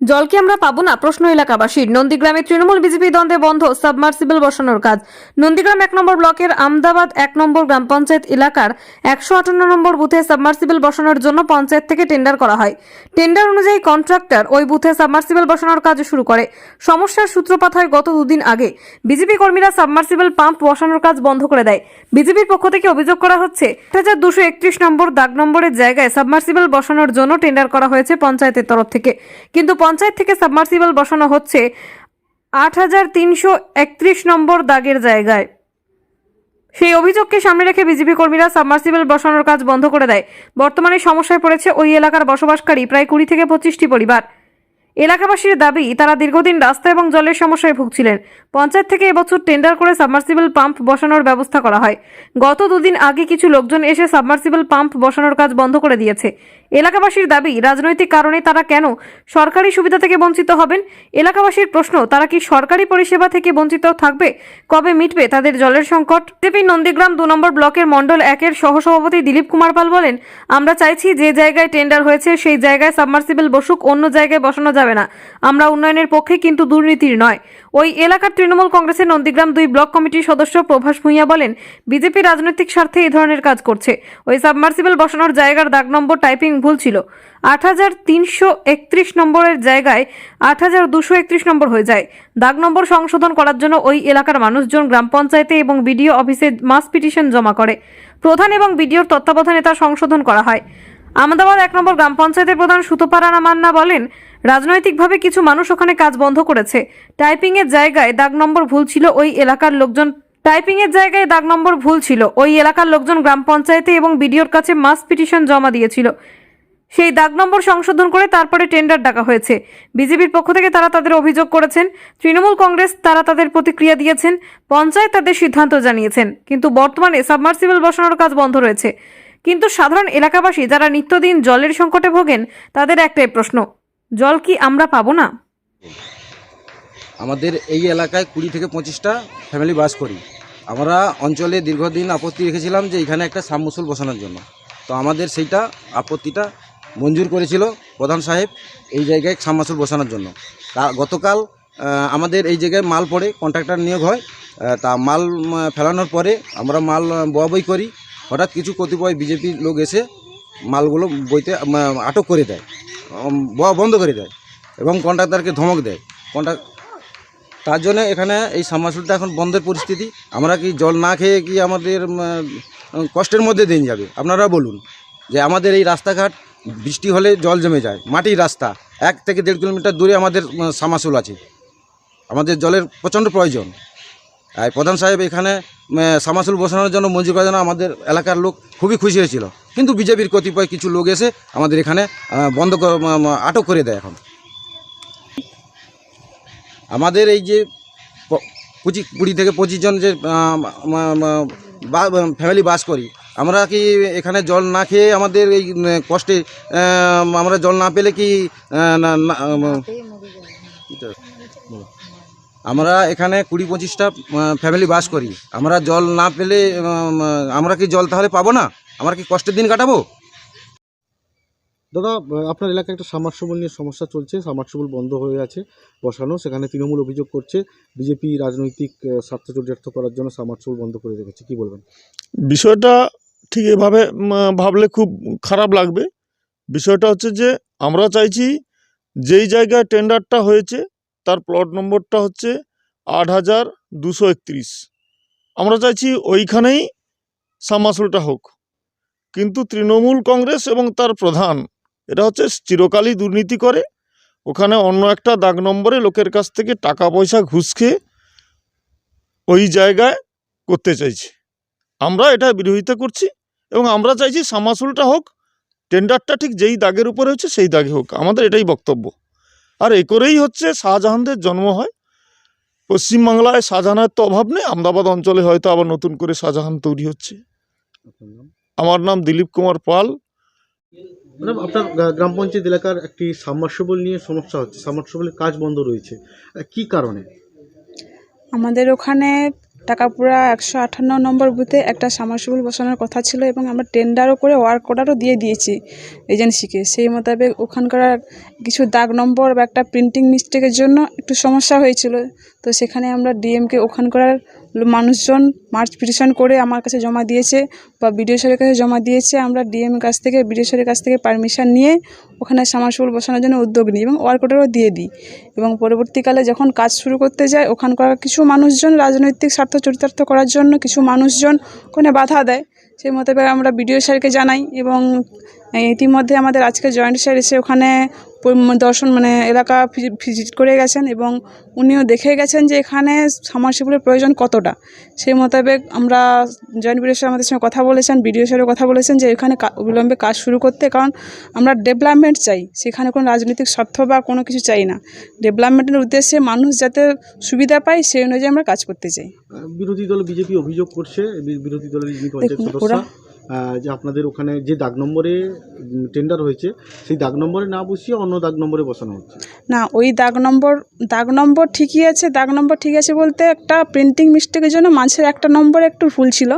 জল কি আমরা পাবো না? প্রশ্ন এলাকাবাসীর। নন্দীগ্রামে তৃণমূল বিজেপি দ্বন্দ্বে বন্ধ সাবমার্সিবল বসানোর কাজ। নন্দীগ্রাম 1 নম্বর ব্লকের আমদাবাদ 1 নম্বর গ্রাম পঞ্চায়েত এলাকার 158 নম্বর বুথে সাবমার্সিবল বসানোর জন্য পঞ্চায়েত থেকে টেন্ডার করা হয়। টেন্ডার অনুযায়ী কন্ট্রাক্টর ওই বুথে সাবমার্সিবল বসানোর কাজ শুরু করে। সমস্যার সূত্রপাত হয় গত দুদিন আগে। বিজেপি কর্মীরা সাবমার্সিবল পাম্প বসানোর কাজ বন্ধ করে দেয়। বিজেপির পক্ষ থেকে অভিযোগ করা হচ্ছে 8231 নম্বর দাগ নম্বরের জায়গায় সাবমার্সিবল বসানোর জন্য টেন্ডার করা হয়েছে পঞ্চায়েতের তরফ থেকে, কিন্তু পঞ্চায়েত থেকে সাবমার্সিবল বসানো হচ্ছে 8331 নম্বর দাগের জায়গায়। সেই অভিযোগকে সামনে রেখে বিজেপি কর্মীরা সাবমার্সিবল বসানোর কাজ বন্ধ করে দেয়। বর্তমানে সমস্যায় পড়েছে ওই এলাকার বসবাসকারী প্রায় 20 থেকে 25টি পরিবার। এলাকাবাসীর দাবি, তারা দীর্ঘদিন রাস্তা এবং জলের সমস্যায় ভুগছিলেন। পঞ্চায়েত থেকে এবছর টেন্ডার করে সাবমার্সিবল পাম্প বসানোর ব্যবস্থা করা হয়। গত দুদিন আগে কিছু লোকজন এসে সাবমার্সিবল পাম্প বসানোর কাজ বন্ধ করে দিয়েছে। এলাকাবাসীর দাবি, রাজনৈতিক কারণে তারা কেন সরকারি সুবিধা থেকে বঞ্চিত হবেন? এলাকাবাসীর প্রশ্ন, তারা কি সরকারি পরিষেবা থেকে বঞ্চিত থাকবে? কবে মিটবে তাদের জলের সংকট? বিজেপি নন্দীগ্রাম 2 নম্বর ব্লকের মণ্ডল 1-এর সহসভাপতি দিলীপ কুমার পাল বলেন, আমরা চাইছি যে জায়গায় টেন্ডার হয়েছে সেই জায়গায় সাবমার্সিবল বসুক, অন্য জায়গায় বসানো যাবে না। আমরা উন্নয়নের পক্ষে, কিন্তু দুর্নীতির নয়। ওই এলাকার তৃণমূল কংগ্রেসের নন্দীগ্রাম 2 ব্লক কমিটির সদস্য প্রভাস ভূঁইয়া বলেন, বিজেপি রাজনৈতিক স্বার্থে এই ধরনের কাজ করছে। ওই সাবমার্সিবল বসানোর জায়গার দাগ নম্বর টাইপিং ভুল ছিল। 8331 নম্বরের জায়গায় 8231 নম্বর হয়ে যায়। দাগ নম্বর সংশোধন করার জন্য ওই এলাকার মানুষজন গ্রাম পঞ্চায়েতে এবং বিডিও অফিসে মাস পিটিশন জমা করে। প্রধান এবং বিডিওর তত্ত্বাবধানে তা সংশোধন করা হয়। আমদাবাদ 1 নম্বর গ্রাম পঞ্চায়েতের প্রধান সুতপা রানা মান্না বলেন, রাজনৈতিকভাবে কিছু মানুষ ওখানে কাজ বন্ধ করেছে। টাইপিং এর জায়গায় দাগ নম্বর ভুল ছিল। ওই এলাকার লোকজন গ্রাম পঞ্চায়েতে এবং বিডিওর কাছে মাস পিটিশন জমা দিয়েছিল। সেই দাগ নম্বর সংশোধন করে তারপরে টেন্ডার ডাকা হয়েছে। বিজেপির পক্ষ থেকে তারা তাদের অভিযোগ করেছেন। তৃণমূল কংগ্রেস তারা তাদের প্রতিক্রিয়া দিয়েছেন। পঞ্চায়েত তাদের সিদ্ধান্ত জানিয়েছেন। কিন্তু বর্তমানে সাবমার্সিবল বসানোর কাজ বন্ধ রয়েছে। কিন্তু সাধারণ এলাকাবাসী যারা নিত্যদিন জলের সংকটে ভোগেন, তাদের একটাই প্রশ্ন, জল কি আমরা পাবো না? আমাদের এই এলাকায় 20 থেকে 25টা ফ্যামিলি বাস করি। আমরা অঞ্চলে দীর্ঘদিন আপত্তি রেখেছিলাম যে এখানে একটা সাবমার্সিবল বসানোর জন্য। তো আমাদের সেইটা আপত্তিটা মঞ্জুর করেছিল প্রধান সাহেব এই জায়গায় সাবমার্সিবল বসানোর জন্য। গতকাল আমাদের এই জায়গায় মাল পড়ে, কন্ট্রাক্টর নিয়োগ হয়। তা মাল ফেলানোর পরে আমরা মাল বই করি। হঠাৎ কিছু কতিপয় বিজেপির লোক এসে মালগুলো বইতে আটক করে দেয়, বন্ধ করে দেয় এবং কন্ট্রাক্টরকে ধমক দেয়। তার জন্য এখানে এই সাবমার্সিবলটা এখন বন্ধের পরিস্থিতি। আমরা কি জল না খেয়ে কি আমাদের কষ্টের মধ্যে দিন যাবে? আপনারা বলুন যে আমাদের এই রাস্তাঘাট বৃষ্টি হলে জল জমে যায়, মাটির রাস্তা, 1 থেকে 1.5 কিলোমিটার দূরে আমাদের সাবমার্সিবল আছে। আমাদের জলের প্রচণ্ড প্রয়োজন। আর প্রধান সাহেব এখানে সাবমার্সিবল বসানোর জন্য মঞ্জুর করার জন্য আমাদের এলাকার লোক খুবই খুশি হয়েছিল। কিন্তু বিজেপির কতিপয় কিছু লোক এসে আমাদের এখানে আটক করে দেয়। এখন আমাদের এই যে 20 থেকে 25 জন যে ফ্যামিলি বাস করি, আমরা কি এখানে জল না খেয়ে আমাদের এই কষ্টে আমরা জল না পেলে কি আমরা এখানে 20-25টা ফ্যামিলি বাস করি, আমরা জল না পেলে আমরা কি জল তাহলে পাবো না? আমরা কি কষ্টের দিন কাটাবো? দাদা, আপনার এলাকায় একটা সাবমার্সিবল নিয়ে সমস্যা চলছে। সাবমার্সিবল বন্ধ হয়ে আছে বসানো, সেখানে তৃণমূল অভিযোগ করছে বিজেপি রাজনৈতিক স্বার্থ চরিতার্থ করার জন্য সাবমার্সিবল বন্ধ করে রেখেছে। কি বলবেন? বিষয়টা ঠিক এভাবে ভাবলে খুব খারাপ লাগবে। বিষয়টা হচ্ছে যে আমরা চাইছি যেই জায়গায় টেন্ডারটা হয়েছে তার প্লট নম্বরটা হচ্ছে 8231। আমরা চাইছি ওইখানেই সাবমার্সিবলটা হোক। কিন্তু তৃণমূল কংগ্রেস এবং তার প্রধান এরা হচ্ছে চিরকালই দুর্নীতি করে। ওখানে অন্য একটা দাগ নম্বরে লোকের কাছ থেকে টাকা পয়সা ঘুষ খেয়ে ওই জায়গায় করতে চাইছে। আমরা এটা বিরোধিতা করছি এবং আমরা চাইছি সাবমার্সিবলটা হোক, টেন্ডারটা ঠিক যেই দাগের উপরে হচ্ছে সেই দাগে হোক। আমাদের এটাই বক্তব্য। আর এ করেই হচ্ছে শাহজাহানদের জন্ম হয়। পশ্চিমবাংলায় শাহজাহানের তো অভাব নেই, আমদাবাদ অঞ্চলে হয়তো আবার নতুন করে শাহজাহান তৈরি হচ্ছে। আমার নাম দিলীপ কুমার পাল। আপনার গ্রাম পঞ্চায়েত এলাকার একটি সাবমার্সিবল নিয়ে সমস্যা হচ্ছে, সাবমার্সিবলের কাজ বন্ধ রয়েছে, কি কারণে? আমাদের ওখানে টাকাপুরা 158 নম্বর বুথে একটা সাবমার্সিবল বসানোর কথা ছিল এবং আমরা টেন্ডারও করে ওয়ার্ক অর্ডারও দিয়ে দিয়েছি এজেন্সিকে। সেই মোতাবেক ওখানকার কিছু দাগ নম্বর বা একটা প্রিন্টিং মিস্টেকের জন্য একটু সমস্যা হয়েছিল। তো সেখানে আমরা ডিএমকে ওখানকার মানুষজন মার্চ পিটিশন করে আমার কাছে জমা দিয়েছে বা বিডিও স্যারের কাছে জমা দিয়েছে। আমরা ডিএম কাছ থেকে বিডিও স্যারের কাছ থেকে পারমিশন নিয়ে ওখানে সাবমার্সিবল বসানোর জন্য উদ্যোগ নিই এবং ওয়ার্ক অর্ডারও দিয়ে দিই। এবং পরবর্তীকালে যখন কাজ শুরু করতে যায় ওখানকার কিছু মানুষজন রাজনৈতিক স্বার্থ চরিতার্থ করার জন্য কিছু মানুষজন ওখানে বাধা দেয়। সেই মোতাবেক আমরা বিডিও স্যারকে জানাই এবং ইতিমধ্যে আমাদের আজকে জয়েন্ট স্যার এসে ওখানে দর্শন এলাকা ভিজিট করে গেছেন এবং উনিও দেখে গেছেন যে এখানে সাবমার্সিবলের প্রয়োজন কতটা। সেই মোতাবেক আমরা জয়েন্ট বিডিও স্যার আমাদের সঙ্গে কথা বলেছেন, বিডিও স্যারও কথা বলেছেন যে এখানে অবিলম্বে কাজ শুরু করতে, কারণ আমরা ডেভেলপমেন্ট চাই, সেখানে কোনো রাজনৈতিক স্বার্থ বা কোনো কিছু চাই না। ডেভেলপমেন্টের উদ্দেশ্যে মানুষ যাতে সুবিধা পায় সেই অনুযায়ী আমরা কাজ করতে চাই। বিরোধী দল বিজেপি অভিযোগ করছে, বিরোধী দলের যিনি পঞ্চায়েত সদস্য, যে আপনাদের ওখানে যে দাগ নম্বরে টেন্ডার হয়েছে সেই দাগ নম্বরে না বসিয়ে অন্য দাগ নম্বরে বসানো হচ্ছে। না, ওই দাগ নম্বর ঠিকই আছে। দাগ নম্বর ঠিক আছে বলতে একটা প্রিন্টিং মিস্টেকের জন্য মাঝের একটা নম্বরে একটু ভুল ছিল।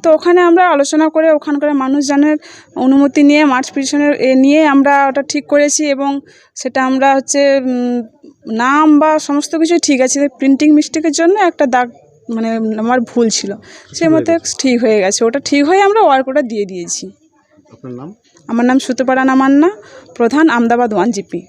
তো ওখানে আমরা আলোচনা করে ওখানকার মানুষজনের অনুমতি নিয়ে মার্চ পিটিশনের নিয়ে আমরা ওটা ঠিক করেছি এবং সেটা আমরা নাম বা সমস্ত কিছুই ঠিক আছে। প্রিন্টিং মিস্টেকের জন্য একটা দাগ আমার ভুল ছিল, সেই মতে ঠিক হয়ে গেছে। ওটা ঠিক হয়ে আমরা ওয়ার্ক অর্ডার দিয়ে দিয়েছি। আপনার নাম? আমার নাম সুতপাড়া নামান্না, প্রধান আমদাবাদ 1 জিপি।